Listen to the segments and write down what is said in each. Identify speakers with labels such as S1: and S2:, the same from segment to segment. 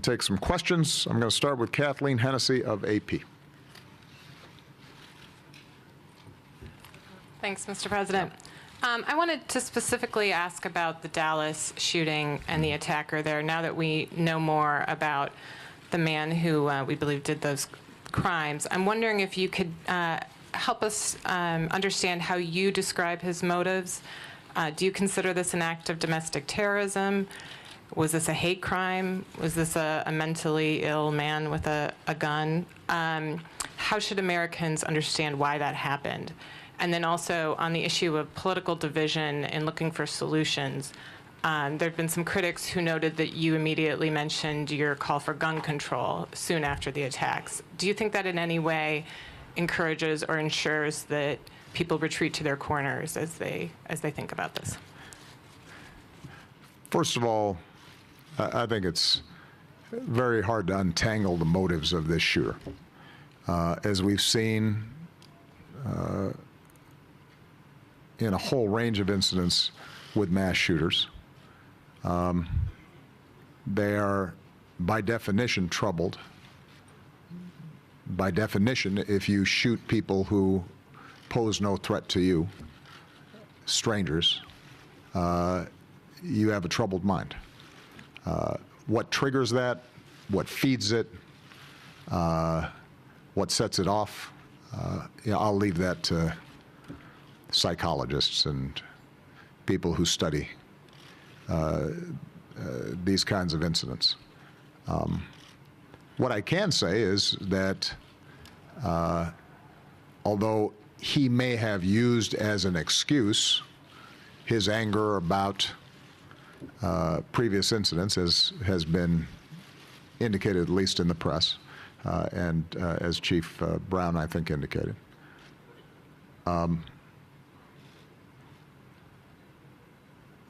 S1: Take some questions. I'm going to start with Kathleen Hennessy of AP.
S2: Thanks, Mr. President. I wanted to specifically ask about the Dallas shooting and the attacker there. Now that we know more about the man who we believe did those crimes, I'm wondering if you could help us understand how you describe his motives. Do you consider this an act of domestic terrorism? Was this a hate crime? Was this a mentally ill man with a gun? How should Americans understand why that happened? And then also on the issue of political division and looking for solutions, there have been some critics who noted that you immediately mentioned your call for gun control soon after the attacks. Do you think that in any way encourages or ensures that people retreat to their corners as they think about this?
S1: First of all, I think it's very hard to untangle the motives of this shooter. As we've seen in a whole range of incidents with mass shooters, they are, by definition, troubled. By definition, if you shoot people who pose no threat to you, strangers, you have a troubled mind. What triggers that, what feeds it, what sets it off, I'll leave that to psychologists and people who study these kinds of incidents. What I can say is that although he may have used as an excuse his anger about previous incidents, as has been indicated at least in the press, and as Chief Brown, I think, indicated.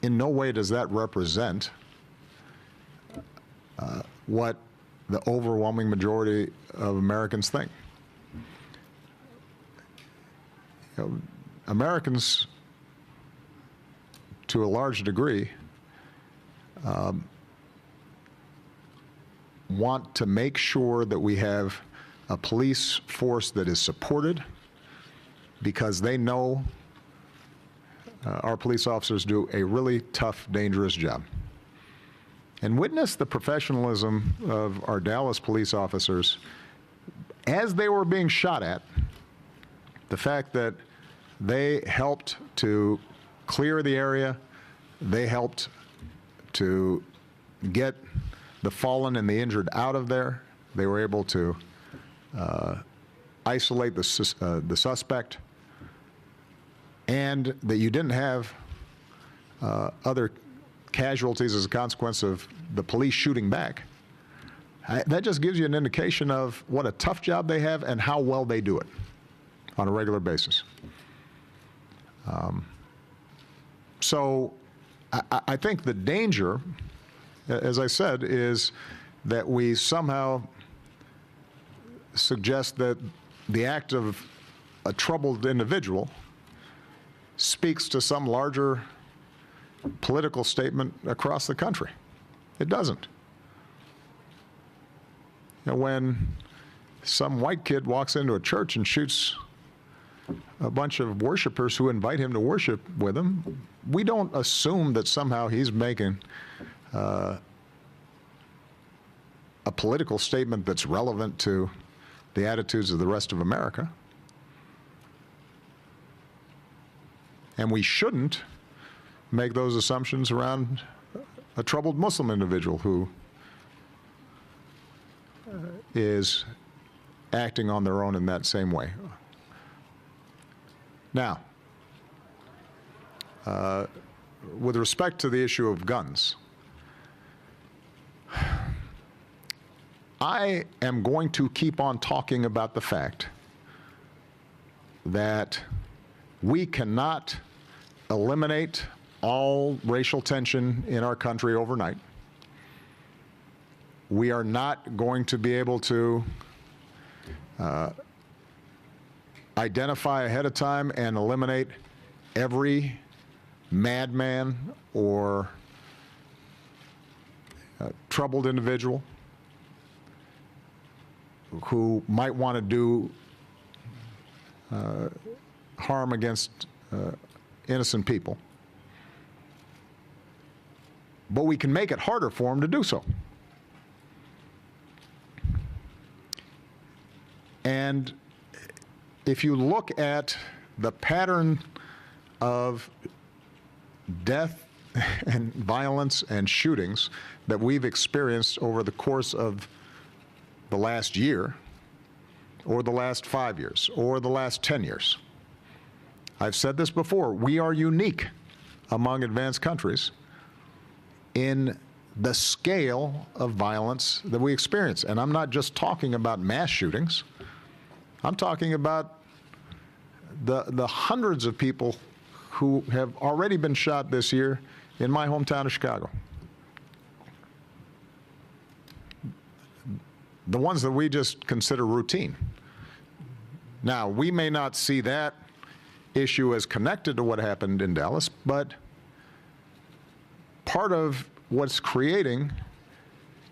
S1: In no way does that represent what the overwhelming majority of Americans think. You know, Americans, to a large degree, want to make sure that we have a police force that is supported, because they know our police officers do a really tough, dangerous job. And witness the professionalism of our Dallas police officers as they were being shot at, the fact that they helped to clear the area, they helped to get the fallen and the injured out of there. They were able to isolate the suspect, and that you didn't have other casualties as a consequence of the police shooting back. That just gives you an indication of what a tough job they have and how well they do it on a regular basis. So I think the danger, as I said, is that we somehow suggest that the act of a troubled individual speaks to some larger political statement across the country. It doesn't. You know, when some white kid walks into a church and shoots a bunch of worshipers who invite him to worship with him, we don't assume that somehow he's making a political statement that's relevant to the attitudes of the rest of America. And we shouldn't make those assumptions around a troubled Muslim individual who is acting on their own in that same way. Now, with respect to the issue of guns, I am going to keep on talking about the fact that we cannot eliminate all racial tension in our country overnight. We are not going to be able to identify ahead of time and eliminate every madman or troubled individual who might want to do harm against innocent people. But we can make it harder for them to do so. And if you look at the pattern of death and violence and shootings that we've experienced over the course of the last year, or the last 5 years, or the last 10 years, I've said this before, we are unique among advanced countries in the scale of violence that we experience. And I'm not just talking about mass shootings. I'm talking about the hundreds of people who have already been shot this year in my hometown of Chicago. The ones that we just consider routine. Now, we may not see that issue as connected to what happened in Dallas, but part of what's creating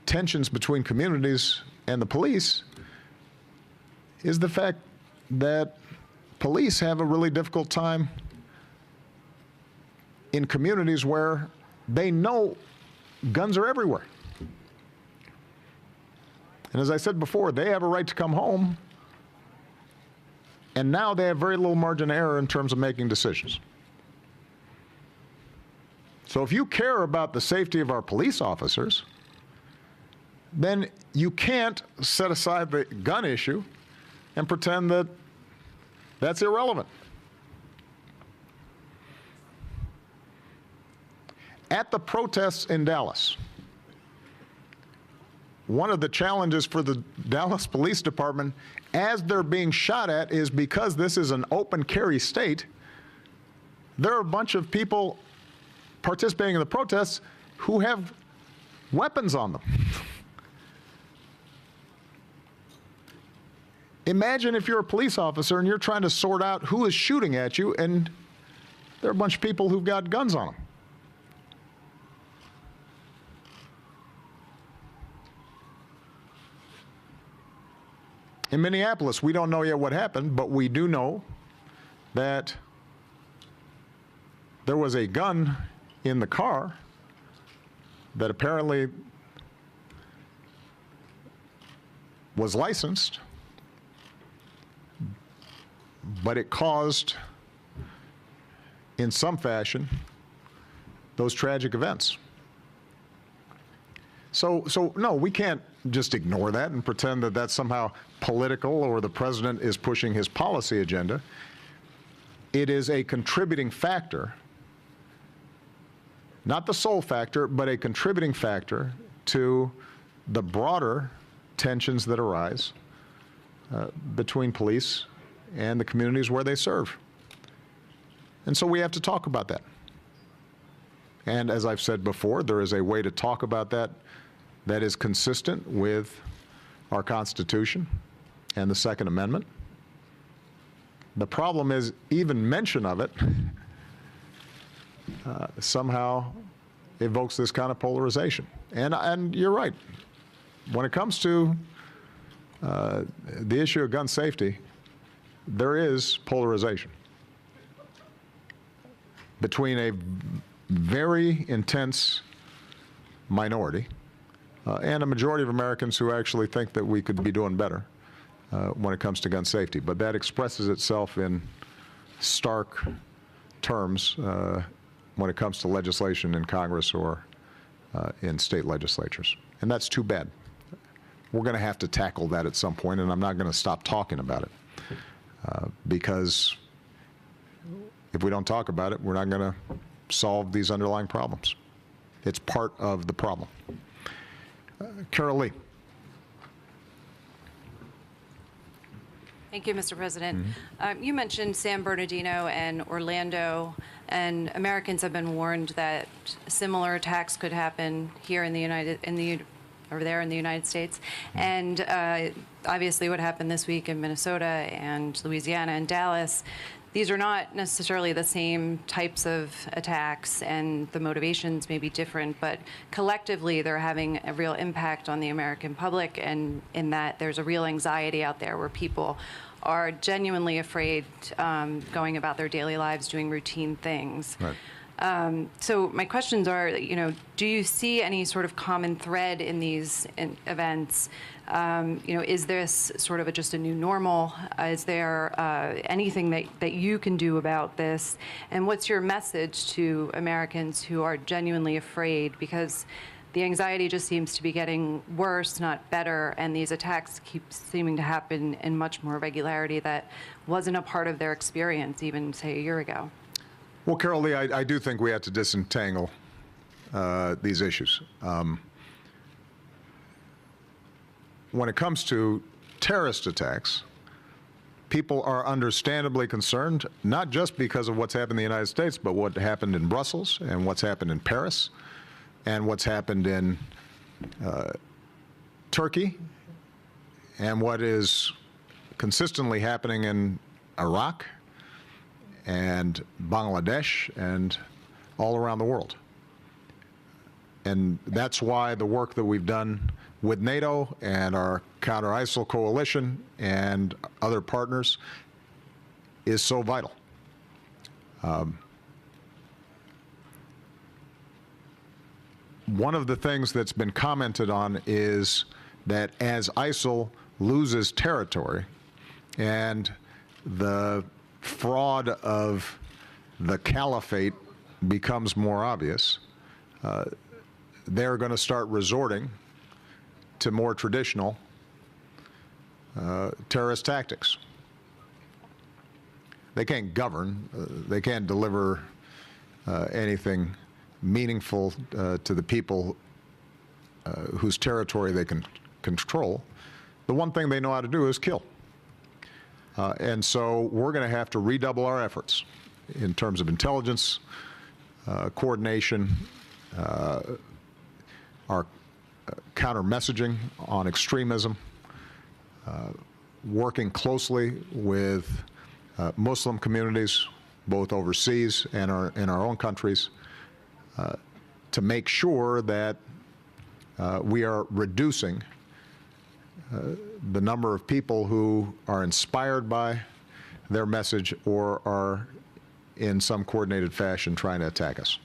S1: tensions between communities and the police is the fact that police have a really difficult time in communities where they know guns are everywhere. And as I said before, they have a right to come home, and now they have very little margin of error in terms of making decisions. So if you care about the safety of our police officers, then you can't set aside the gun issue and pretend that that's irrelevant. At the protests in Dallas, one of the challenges for the Dallas Police Department as they're being shot at is because this is an open carry state, there are a bunch of people participating in the protests who have weapons on them. Imagine if you're a police officer and you're trying to sort out who is shooting at you, and there are a bunch of people who've got guns on them. In Minneapolis, we don't know yet what happened, but we do know that there was a gun in the car that apparently was licensed, but it caused, in some fashion, those tragic events. So no, we can't just ignore that and pretend that that's somehow political or the president is pushing his policy agenda. It is a contributing factor, not the sole factor, but a contributing factor to the broader tensions that arise between police and the communities where they serve. And so we have to talk about that. And as I've said before, there is a way to talk about that that is consistent with our Constitution and the Second Amendment. The problem is even mention of it somehow evokes this kind of polarization. And you're right. When it comes to the issue of gun safety, there is polarization between a very intense minority and a majority of Americans who actually think that we could be doing better when it comes to gun safety. But that expresses itself in stark terms when it comes to legislation in Congress or in state legislatures. And that's too bad. We're going to have to tackle that at some point, and I'm not going to stop talking about it. Because if we don't talk about it, we're not going to solve these underlying problems. It's part of the problem. Carol Lee.
S3: Thank you, Mr. President. You mentioned San Bernardino and Orlando, and Americans have been warned that similar attacks could happen here in the United States. And obviously what happened this week in Minnesota and Louisiana and Dallas, these are not necessarily the same types of attacks, and the motivations may be different, but collectively they're having a real impact on the American public, and in that there's a real anxiety out there where people are genuinely afraid, going about their daily lives, doing routine things.
S1: Right.
S3: So my questions are, do you see any sort of common thread in these events? Is this sort of just a new normal? Is there anything that you can do about this? And what's your message to Americans who are genuinely afraid? Because the anxiety just seems to be getting worse, not better, and these attacks keep seeming to happen in much more regularity that wasn't a part of their experience even, say, a year ago.
S1: Well, Carol Lee, I do think we have to disentangle these issues. When it comes to terrorist attacks, people are understandably concerned, not just because of what's happened in the United States, but what happened in Brussels and what's happened in Paris and what's happened in Turkey and what is consistently happening in Iraq and Bangladesh and all around the world. And that's why the work that we've done with NATO and our counter-ISIL coalition and other partners is so vital. One of the things that's been commented on is that as ISIL loses territory and the fraud of the caliphate becomes more obvious, they're going to start resorting to more traditional terrorist tactics. They can't govern, they can't deliver anything meaningful to the people whose territory they can control. The one thing they know how to do is kill. And so we're going to have to redouble our efforts in terms of intelligence, coordination, our counter-messaging on extremism, working closely with Muslim communities, both overseas and in our own countries, to make sure that we are reducing the number of people who are inspired by their message or are in some coordinated fashion trying to attack us.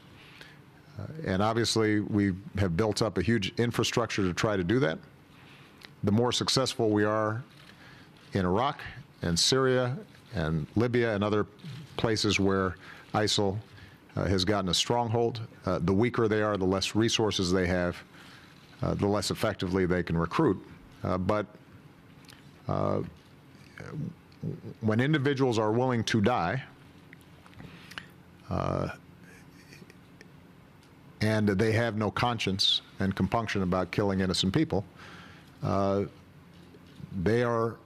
S1: And obviously, we have built up a huge infrastructure to try to do that. The more successful we are in Iraq and Syria and Libya and other places where ISIL has gotten a stronghold, the weaker they are, the less resources they have, the less effectively they can recruit. But when individuals are willing to die, and they have no conscience and compunction about killing innocent people, they are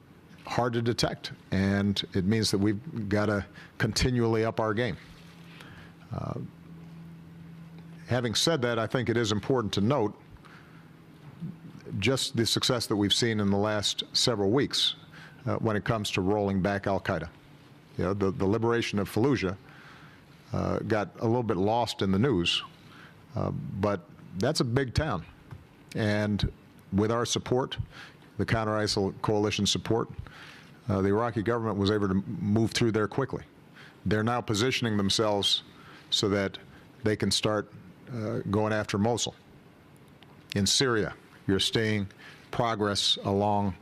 S1: hard to detect, and it means that we've got to continually up our game. Having said that, I think it is important to note just the success that we've seen in the last several weeks when it comes to rolling back al-Qaeda. You know, the liberation of Fallujah got a little bit lost in the news, but that's a big town. And with our support, the counter-ISIL coalition support, the Iraqi government was able to move through there quickly. They're now positioning themselves so that they can start going after Mosul. In Syria, you're seeing progress along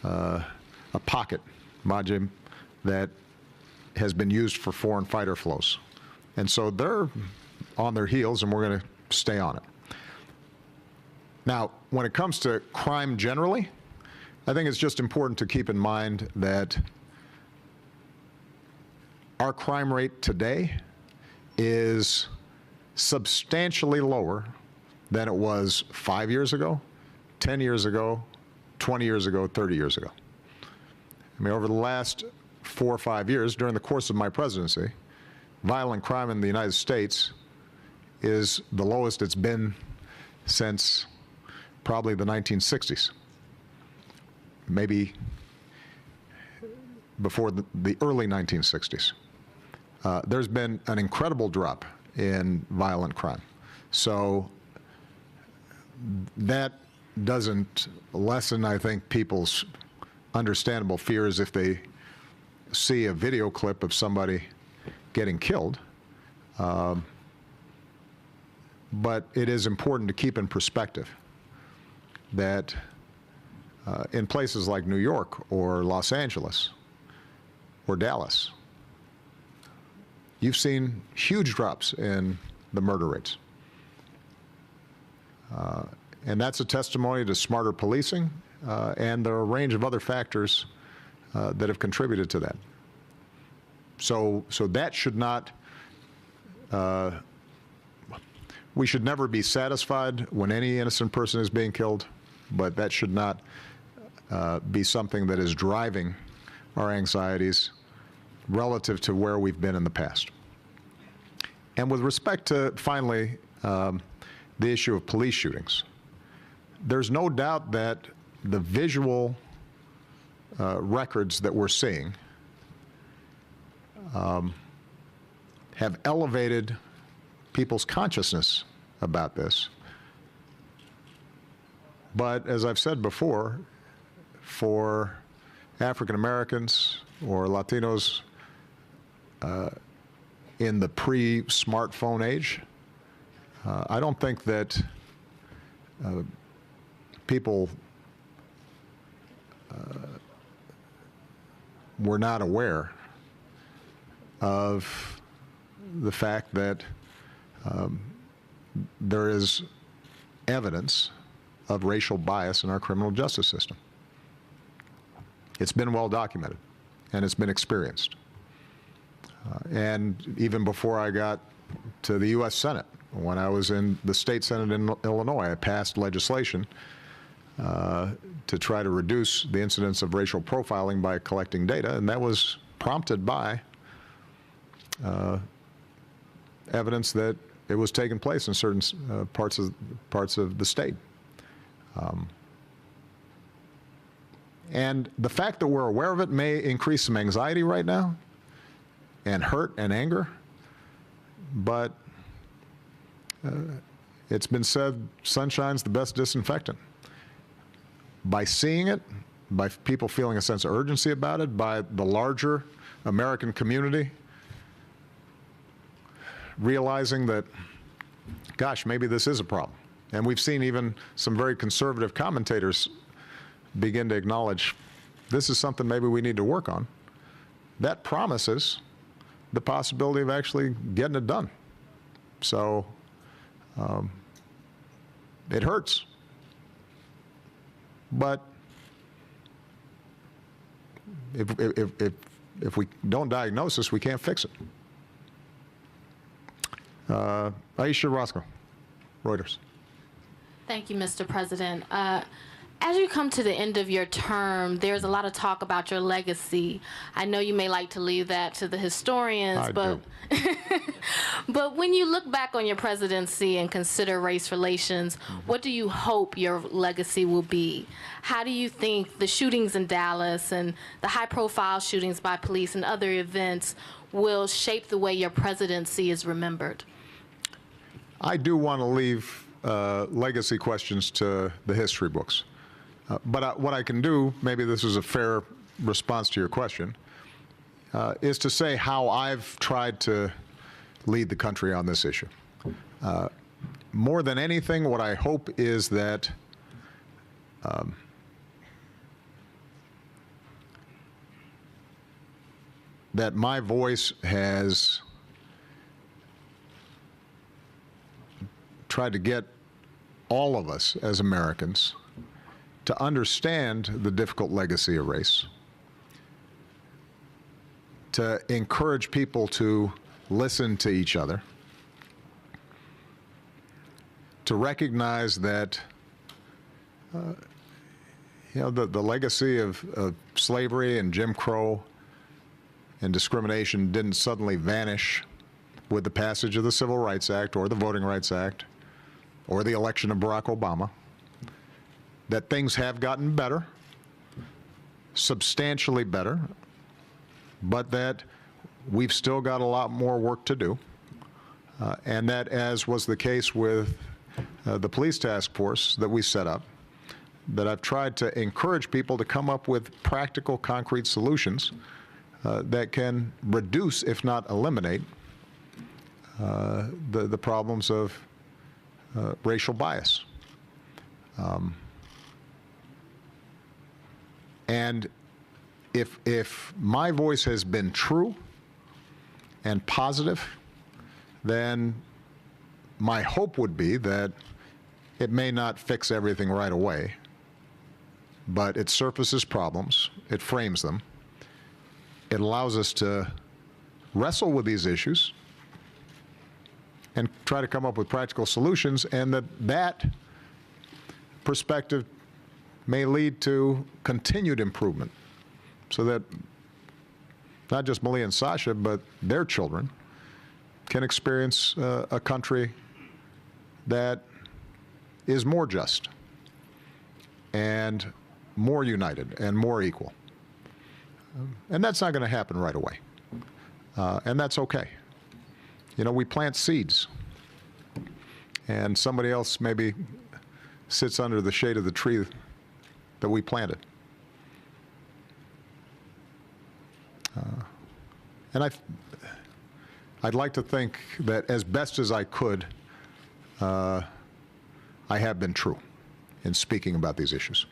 S1: a pocket, Majim, that has been used for foreign fighter flows. And so they're on their heels, and we're going to stay on it. Now, when it comes to crime generally, I think it's just important to keep in mind that our crime rate today is substantially lower than it was 5 years ago, 10 years ago, 20 years ago, 30 years ago. I mean, over the last 4 or 5 years, during the course of my presidency, violent crime in the United States is the lowest it's been since probably the 1960s, maybe before the early 1960s. there's been an incredible drop in violent crime. So that doesn't lessen, I think, people's understandable fears if they see a video clip of somebody getting killed. But it is important to keep in perspective that in places like New York or Los Angeles or Dallas, you've seen huge drops in the murder rates. And that's a testimony to smarter policing and there are a range of other factors that have contributed to that. So that should not, we should never be satisfied when any innocent person is being killed, but that should not be something that is driving our anxieties relative to where we've been in the past. And with respect to, finally, the issue of police shootings, there's no doubt that the visual records that we're seeing have elevated people's consciousness about this. But as I've said before, for African Americans or Latinos in the pre-smartphone age, I don't think that people were not aware of the fact that there is evidence of racial bias in our criminal justice system. It's been well documented, and it's been experienced. And even before I got to the U.S. Senate, when I was in the state Senate in Illinois, I passed legislation to try to reduce the incidence of racial profiling by collecting data, and that was prompted by evidence that it was taking place in certain parts of the state. And the fact that we're aware of it may increase some anxiety right now and hurt and anger, but it's been said, sunshine's the best disinfectant. By seeing it, by people feeling a sense of urgency about it, by the larger American community realizing that, gosh, maybe this is a problem. And we've seen even some very conservative commentators begin to acknowledge this is something maybe we need to work on. That promises the possibility of actually getting it done. So it hurts. But if we don't diagnose this, we can't fix it. Aisha Roscoe, Reuters.
S4: Thank you, Mr. President. As you come to the end of your term, there's a lot of talk about your legacy. I know you may like to leave that to the historians, but but when you look back on your presidency and consider race relations, what do you hope your legacy will be? How do you think the shootings in Dallas and the high-profile shootings by police and other events will shape the way your presidency is remembered?
S1: I do want to leave legacy questions to the history books. But what I can do, maybe this is a fair response to your question, is to say how I've tried to lead the country on this issue. More than anything, what I hope is that that my voice has tried to get all of us as Americans to understand the difficult legacy of race, to encourage people to listen to each other, to recognize that the legacy of slavery and Jim Crow and discrimination didn't suddenly vanish with the passage of the Civil Rights Act or the Voting Rights Act or the election of Barack Obama. That things have gotten better, substantially better, but that We've still got a lot more work to do, and that, as was the case with the police task force that we set up, that I've tried to encourage people to come up with practical, concrete solutions that can reduce, if not eliminate, the problems of racial bias. And if my voice has been true and positive, then my hope would be that it may not fix everything right away, but it surfaces problems, it frames them, it allows us to wrestle with these issues and try to come up with practical solutions, and that perspective may lead to continued improvement, so that not just Malia and Sasha, but their children can experience a country that is more just and more united and more equal. And that's not going to happen right away. And that's okay. You know, we plant seeds, and somebody else maybe sits under the shade of the tree that we planted. And I'd like to think that as best as I could, I have been true in speaking about these issues.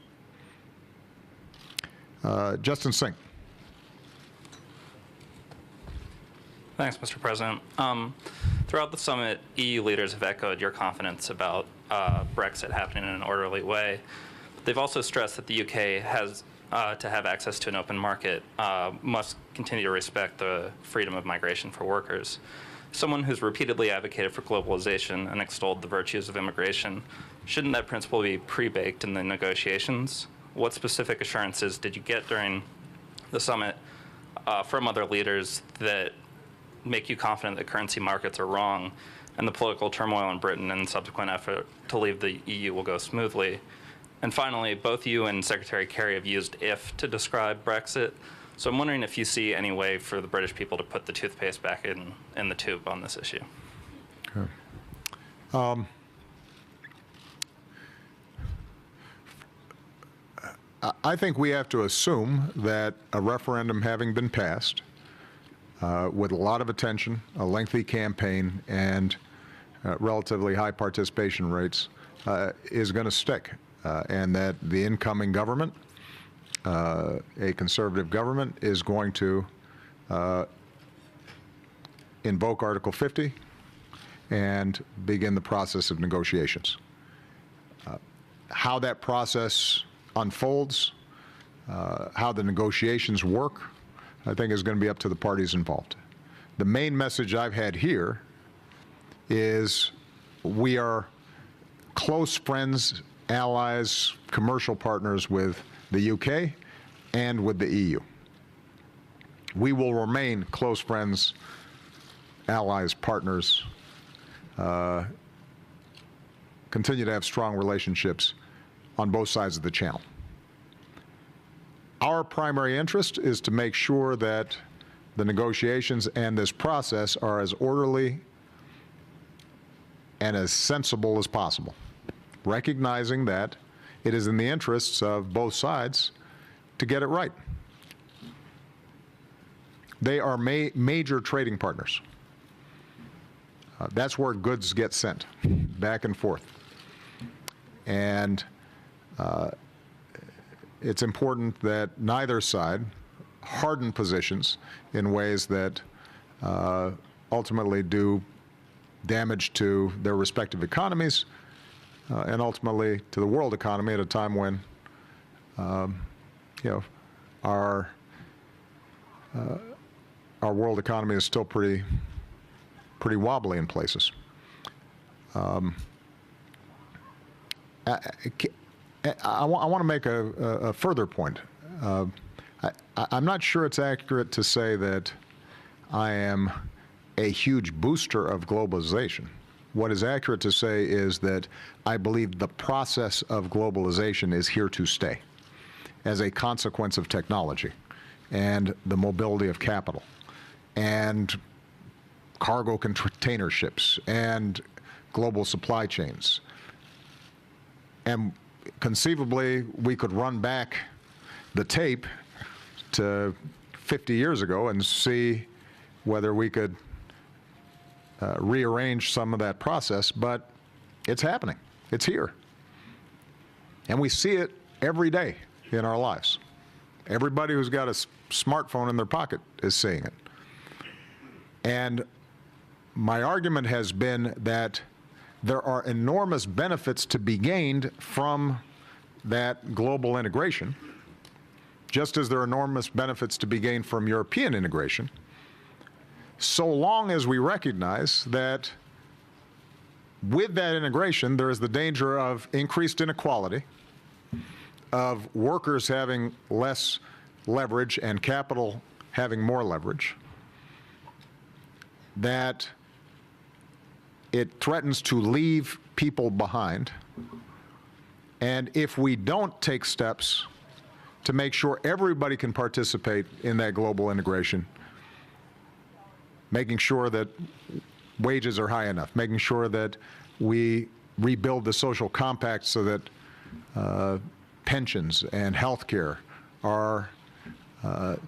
S1: Justin Singh.
S5: Thanks, Mr. President. Throughout the summit, EU leaders have echoed your confidence about Brexit happening in an orderly way. They've also stressed that the UK has to have access to an open market, must continue to respect the freedom of migration for workers. Someone who's repeatedly advocated for globalization and extolled the virtues of immigration, shouldn't that principle be pre-baked in the negotiations? What specific assurances did you get during the summit from other leaders that make you confident that currency markets are wrong and the political turmoil in Britain and subsequent effort to leave the EU will go smoothly? And finally, both you and Secretary Kerry have used "if" to describe Brexit. So I'm wondering if you see any way for the British people to put the toothpaste back in the tube on this issue.
S1: Okay. I think we have to assume that a referendum having been passed with a lot of attention, a lengthy campaign, and relatively high participation rates is going to stick, and that the incoming government, a conservative government, is going to invoke Article 50 and begin the process of negotiations. How that process unfolds, how the negotiations work, I think is going to be up to the parties involved. The main message I've had here is we are close friends, allies, commercial partners with the UK and with the EU. We will remain close friends, allies, partners, continue to have strong relationships on both sides of the channel. Our primary interest is to make sure that the negotiations and this process are as orderly and as sensible as possible, recognizing that it is in the interests of both sides to get it right. They are major trading partners. That's where goods get sent back and forth. And it's important that neither side harden positions in ways that ultimately do damage to their respective economies and ultimately to the world economy at a time when our world economy is still pretty wobbly in places. I want to make a further point. I'm not sure it's accurate to say that I am a huge booster of globalization. What is accurate to say is that I believe the process of globalization is here to stay as a consequence of technology and the mobility of capital. and cargo container ships and global supply chains. And conceivably, we could run back the tape to 50 years ago and see whether we could rearrange some of that process, but it's happening. It's here. And we see it every day in our lives. Everybody who's got a smartphone in their pocket is seeing it. And my argument has been that there are enormous benefits to be gained from that global integration, just as there are enormous benefits to be gained from European integration, so long as we recognize that with that integration, there is the danger of increased inequality, of workers having less leverage and capital having more leverage, that it threatens to leave people behind. And if we don't take steps to make sure everybody can participate in that global integration, making sure that wages are high enough, making sure that we rebuild the social compact so that pensions and health care are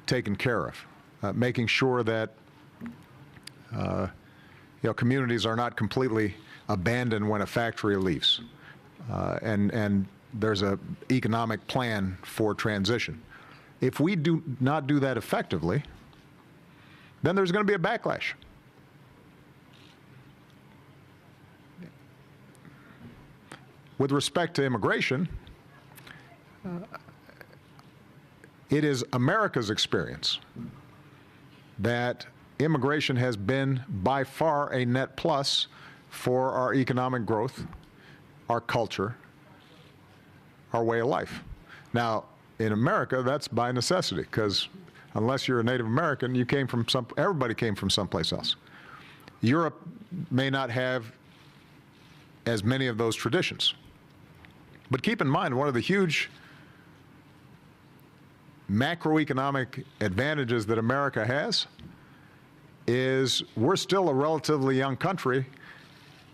S1: taken care of, making sure that communities are not completely abandoned when a factory leaves, and there's an economic plan for transition. If we do not do that effectively, then there's going to be a backlash. With respect to immigration, it is America's experience that immigration has been by far a net plus for our economic growth, our culture, our way of life. Now, in America, that's by necessity, because unless you're a Native American, everybody came from someplace else. Europe may not have as many of those traditions. But keep in mind, one of the huge macroeconomic advantages that America has is we're still a relatively young country.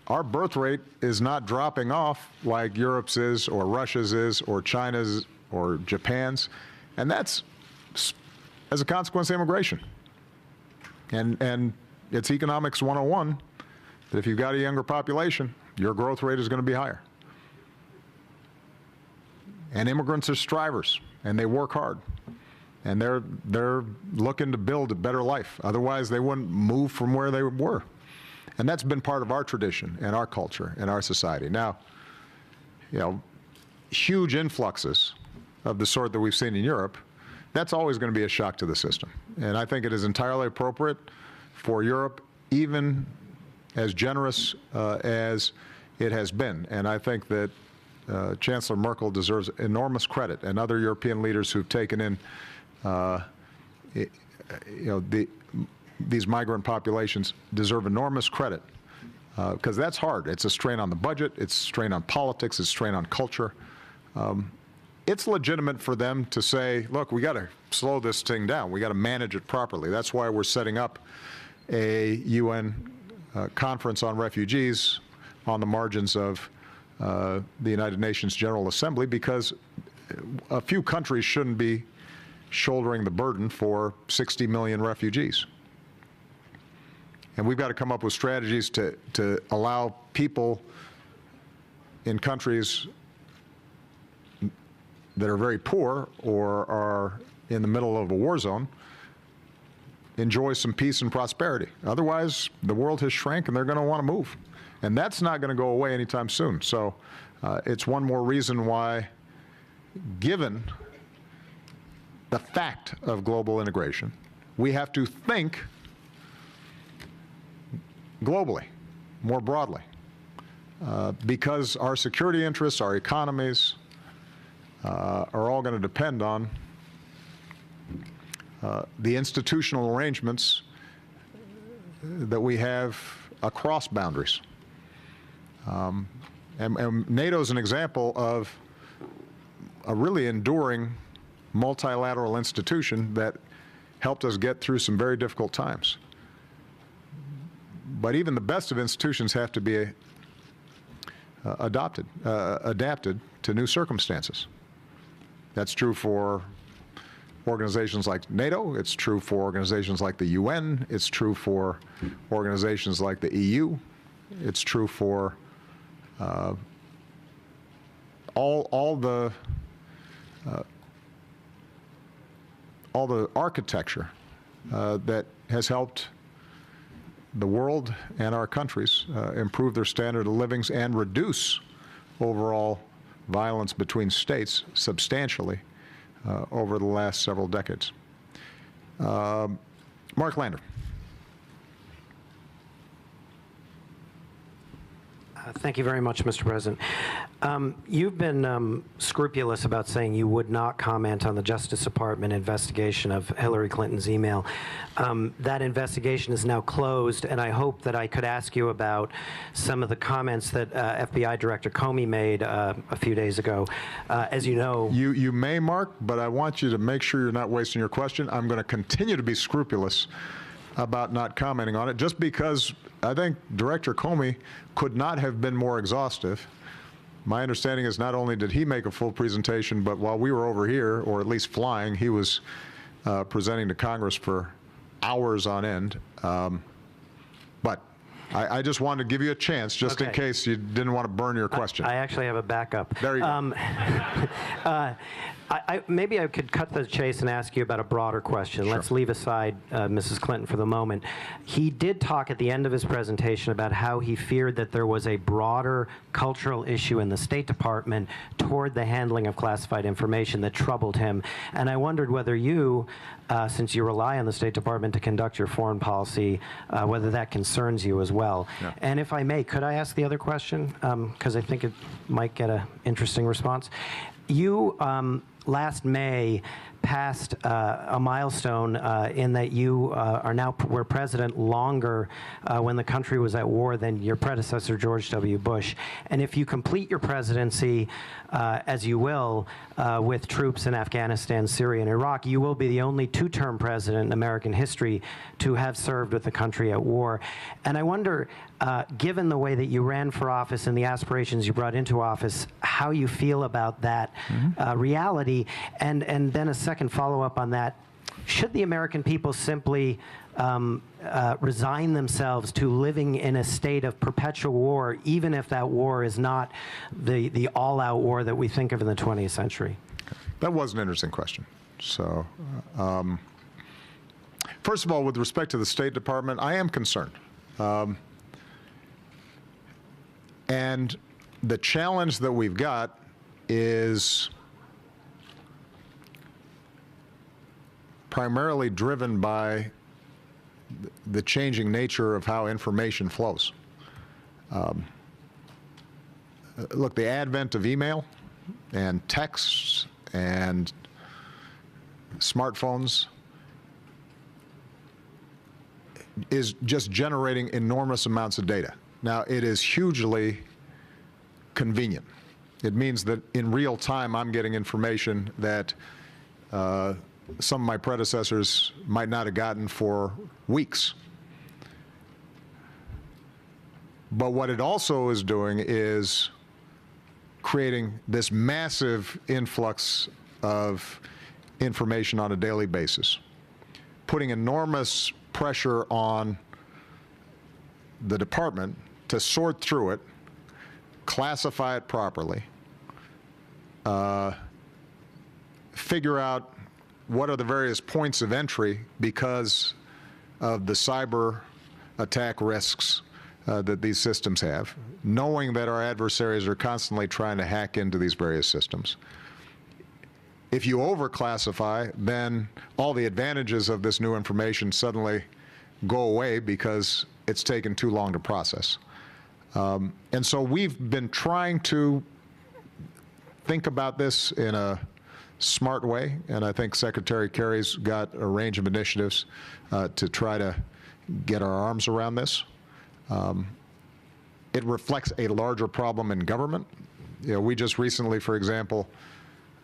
S1: Our birth rate is not dropping off like Europe's is, or Russia's is, or China's, or Japan's. And that's as a consequence of immigration. And it's economics 101, that if you've got a younger population, your growth rate is going to be higher. And immigrants are strivers, and they work hard. And they're looking to build a better life. Otherwise, they wouldn't move from where they were. And that's been part of our tradition and our culture and our society. Now, huge influxes of the sort that we've seen in Europe, that's always going to be a shock to the system. And I think it is entirely appropriate for Europe, even as generous as it has been. And I think that Chancellor Merkel deserves enormous credit, and other European leaders who've taken in these migrant populations deserve enormous credit, because that's hard. It's a strain on the budget, it's a strain on politics, it's a strain on culture. It's legitimate for them to say, look, we got to slow this thing down. We got to manage it properly. That's why we're setting up a UN conference on refugees on the margins of the United Nations General Assembly, because a few countries shouldn't be shouldering the burden for 60 million refugees. And we've got to come up with strategies to allow people in countries that are very poor or are in the middle of a war zone enjoy some peace and prosperity. Otherwise, the world has shrank and they're going to want to move. And that's not going to go away anytime soon. So it's one more reason why, given the fact of global integration, we have to think globally, more broadly, because our security interests, our economies are all going to depend on the institutional arrangements that we have across boundaries. And NATO is an example of a really enduring multilateral institution that helped us get through some very difficult times. But even the best of institutions have to be adapted to new circumstances. That's true for organizations like NATO. It's true for organizations like the UN. It's true for organizations like the EU. It's true for all the architecture that has helped the world and our countries improve their standard of living and reduce overall violence between states substantially over the last several decades. Mark Lander.
S6: Thank you very much, Mr. President. You've been scrupulous about saying you would not comment on the Justice Department investigation of Hillary Clinton's email. That investigation is now closed, and I hope that I could ask you about some of the comments that FBI Director Comey made a few days ago. As you know...
S1: You may, Mark, but I want you to make sure you're not wasting your question. I'm going to continue to be scrupulous about not commenting on it, just because I think Director Comey could not have been more exhaustive. My understanding is not only did he make a full presentation, but while we were over here, or at least flying, he was presenting to Congress for hours on end. But I just wanted to give you a chance, just in case you didn't want to burn your question.
S6: I actually have a backup.
S1: There you go.
S6: Maybe I could cut the chase and ask you about a broader question.
S1: Sure.
S6: Let's leave aside Mrs. Clinton for the moment. He did talk at the end of his presentation about how he feared that there was a broader cultural issue in the State Department toward the handling of classified information that troubled him. And I wondered whether you, since you rely on the State Department to conduct your foreign policy, whether that concerns you as well.
S1: Yeah.
S6: And if I may, could I ask the other question? Because I think it might get an interesting response. You, last May, passed a milestone in that you were president longer when the country was at war than your predecessor, George W. Bush. And if you complete your presidency, as you will, with troops in Afghanistan, Syria, and Iraq, you will be the only two-term president in American history to have served with the country at war. And I wonder, given the way that you ran for office and the aspirations you brought into office, how you feel about that reality. And then a second follow-up on that. Should the American people simply resign themselves to living in a state of perpetual war, even if that war is not the all-out war that we think of in the 20th century?
S1: That was an interesting question. So, first of all, with respect to the State Department, I am concerned. And the challenge that we've got is primarily driven by the changing nature of how information flows. Look, the advent of email and texts and smartphones is just generating enormous amounts of data. Now, it is hugely convenient. It means that in real time, I'm getting information that some of my predecessors might not have gotten for weeks. But what it also is doing is creating this massive influx of information on a daily basis, putting enormous pressure on the department to sort through it, classify it properly, figure out what are the various points of entry because of the cyber attack risks that these systems have, knowing that our adversaries are constantly trying to hack into these various systems. If you overclassify, then all the advantages of this new information suddenly go away because it's taken too long to process. And so we've been trying to think about this in a smart way, and I think Secretary Kerry's got a range of initiatives to try to get our arms around this. It reflects a larger problem in government. You know, we just recently, for example,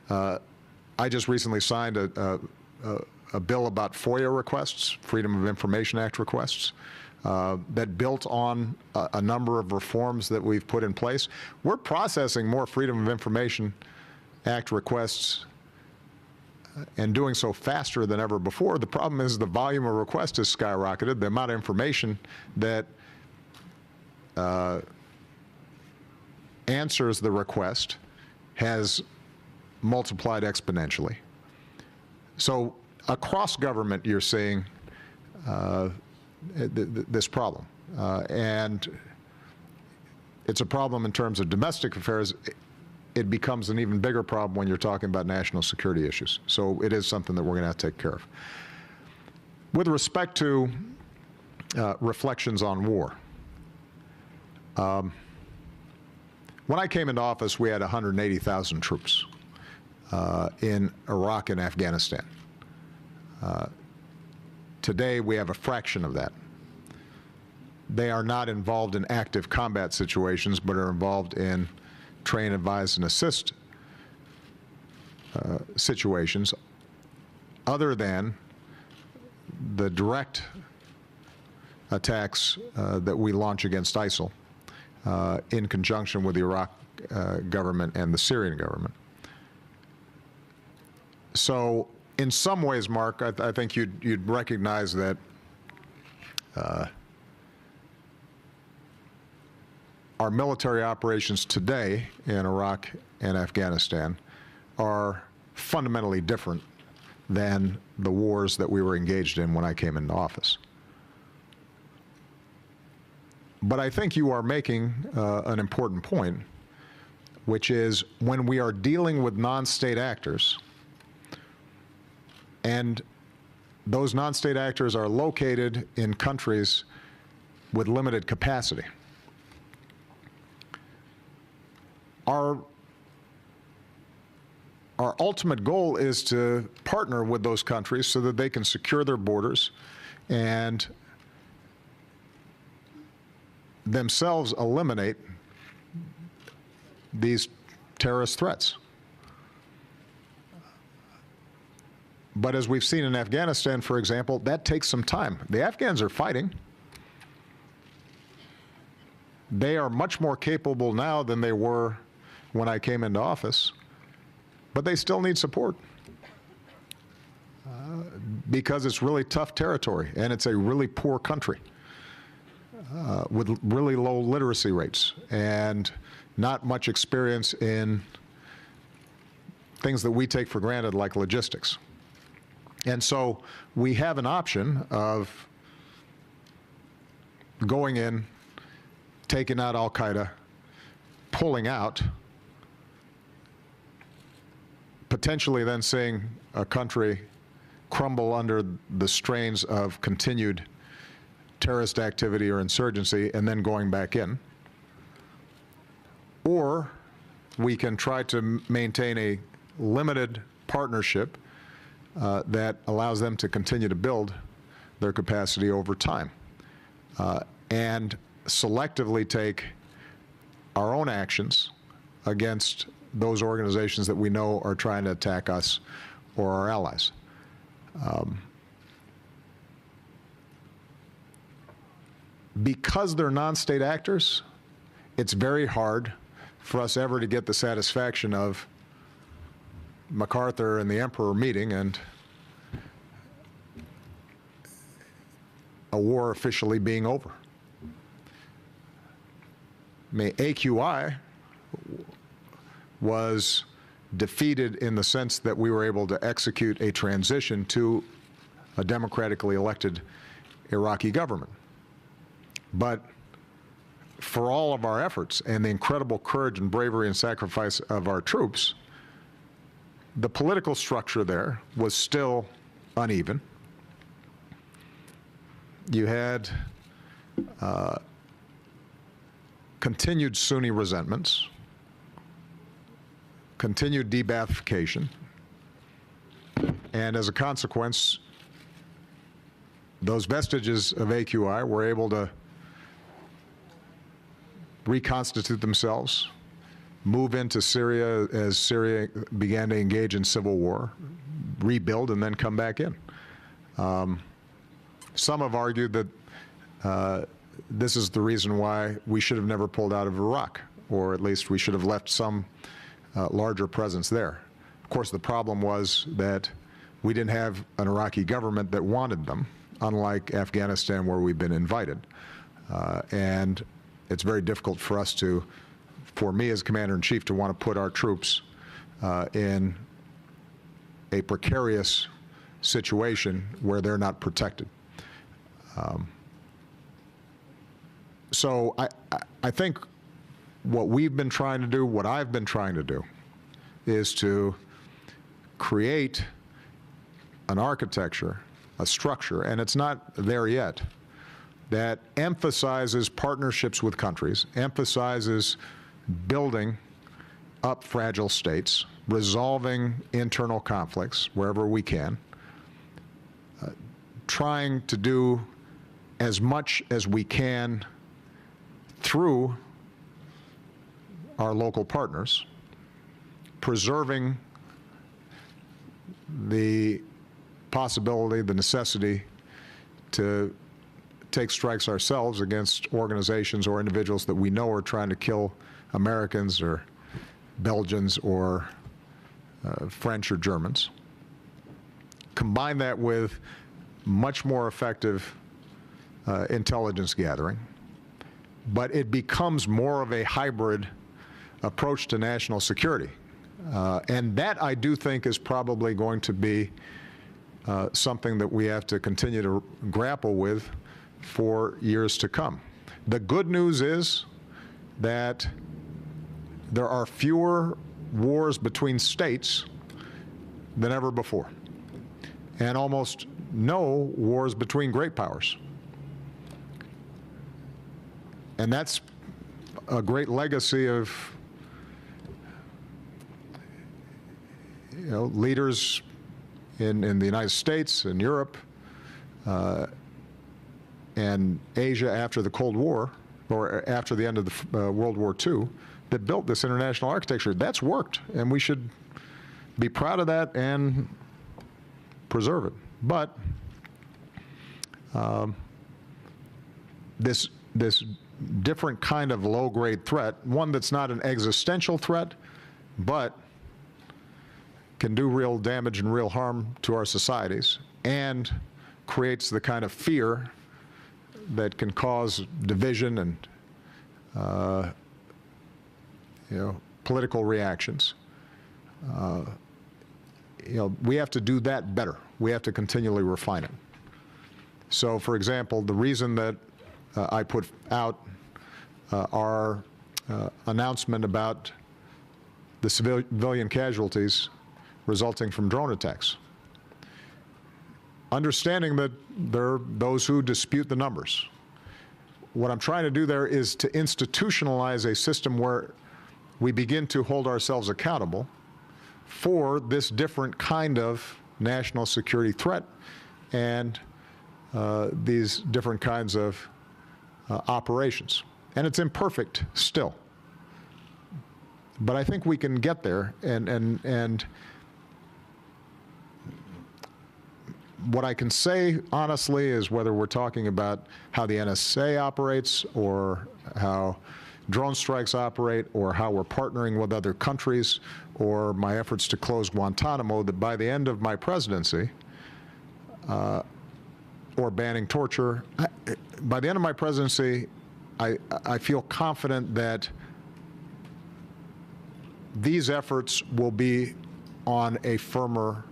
S1: I just recently signed a bill about FOIA requests, Freedom of Information Act requests, that built on a number of reforms that we've put in place. We're processing more Freedom of Information Act requests and doing so faster than ever before. The problem is the volume of requests has skyrocketed. The amount of information that answers the request has multiplied exponentially. So across government, you're seeing this problem. And it's a problem in terms of domestic affairs. It becomes an even bigger problem when you're talking about national security issues. So it is something that we're going to have to take care of. With respect to reflections on war, when I came into office, we had 180,000 troops in Iraq and Afghanistan. Today, we have a fraction of that. They are not involved in active combat situations, but are involved in train, advise, and assist situations, other than the direct attacks that we launch against ISIL in conjunction with the Iraq government and the Syrian government. So in some ways, Mark, I think you'd recognize that our military operations today in Iraq and Afghanistan are fundamentally different than the wars that we were engaged in when I came into office. But I think you are making an important point, which is when we are dealing with non-state actors, and those non-state actors are located in countries with limited capacity, our ultimate goal is to partner with those countries so that they can secure their borders and themselves eliminate these terrorist threats. But as we've seen in Afghanistan, for example, that takes some time. The Afghans are fighting. They are much more capable now than they were when I came into office, but they still need support because it's really tough territory and it's a really poor country with really low literacy rates and not much experience in things that we take for granted like logistics. And so we have an option of going in, taking out al-Qaeda, pulling out, potentially then seeing a country crumble under the strains of continued terrorist activity or insurgency and then going back in. Or we can try to maintain a limited partnership that allows them to continue to build their capacity over time and selectively take our own actions against those organizations that we know are trying to attack us or our allies. Because they're non-state actors, it's very hard for us ever to get the satisfaction of MacArthur and the Emperor meeting and a war officially being over. I mean, AQI was defeated in the sense that we were able to execute a transition to a democratically elected Iraqi government. But for all of our efforts and the incredible courage and bravery and sacrifice of our troops, the political structure there was still uneven. You had continued Sunni resentments, continued de-Baathification, and as a consequence, those vestiges of AQI were able to reconstitute themselves, move into Syria as Syria began to engage in civil war, rebuild, and then come back in. Some have argued that this is the reason why we should have never pulled out of Iraq, or at least we should have left some larger presence there. Of course, the problem was that we didn't have an Iraqi government that wanted them, unlike Afghanistan, where we've been invited. And it's very difficult for us to, for me as Commander-in-Chief, to want to put our troops in a precarious situation where they're not protected. So I think what we've been trying to do, what I've been trying to do, is to create an architecture, a structure, and it's not there yet, that emphasizes partnerships with countries, emphasizes building up fragile states, resolving internal conflicts wherever we can, trying to do as much as we can through our local partners, preserving the possibility, the necessity to take strikes ourselves against organizations or individuals that we know are trying to kill Americans or Belgians or French or Germans. Combine that with much more effective intelligence gathering, but it becomes more of a hybrid approach to national security. And that, I do think, is probably going to be something that we have to continue to grapple with for years to come. The good news is that there are fewer wars between states than ever before, and almost no wars between great powers. And that's a great legacy of leaders in the United States and Europe and Asia after the Cold War, or after the end of the World War II, that built this international architecture. That's worked, and we should be proud of that and preserve it. But this different kind of low-grade threat, one that's not an existential threat, but can do real damage and real harm to our societies, and creates the kind of fear that can cause division and political reactions. We have to do that better. We have to continually refine it. So, for example, the reason that I put out our announcement about the civilian casualties resulting from drone attacks, understanding that there are those who dispute the numbers. What I'm trying to do there is to institutionalize a system where we begin to hold ourselves accountable for this different kind of national security threat and these different kinds of operations. And it's imperfect still. But I think we can get there, and what I can say honestly is, whether we're talking about how the NSA operates, or how drone strikes operate, or how we're partnering with other countries, or my efforts to close Guantanamo, that by the end of my presidency, or banning torture, by the end of my presidency, I feel confident that these efforts will be on a firmer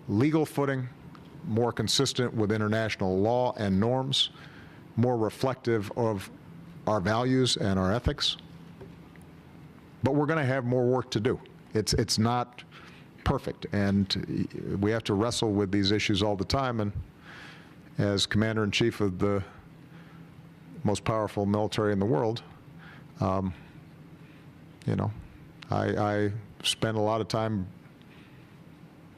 S1: legal footing, more consistent with international law and norms, more reflective of our values and our ethics. But we're going to have more work to do. It's not perfect, and we have to wrestle with these issues all the time. And as Commander-in-Chief of the most powerful military in the world, I spend a lot of time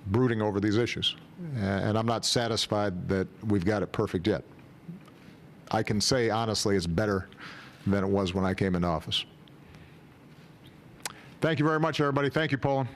S1: brooding over these issues, and I'm not satisfied that we've got it perfect yet. I can say honestly it's better than it was when I came into office. Thank you very much, everybody. Thank you, Poland.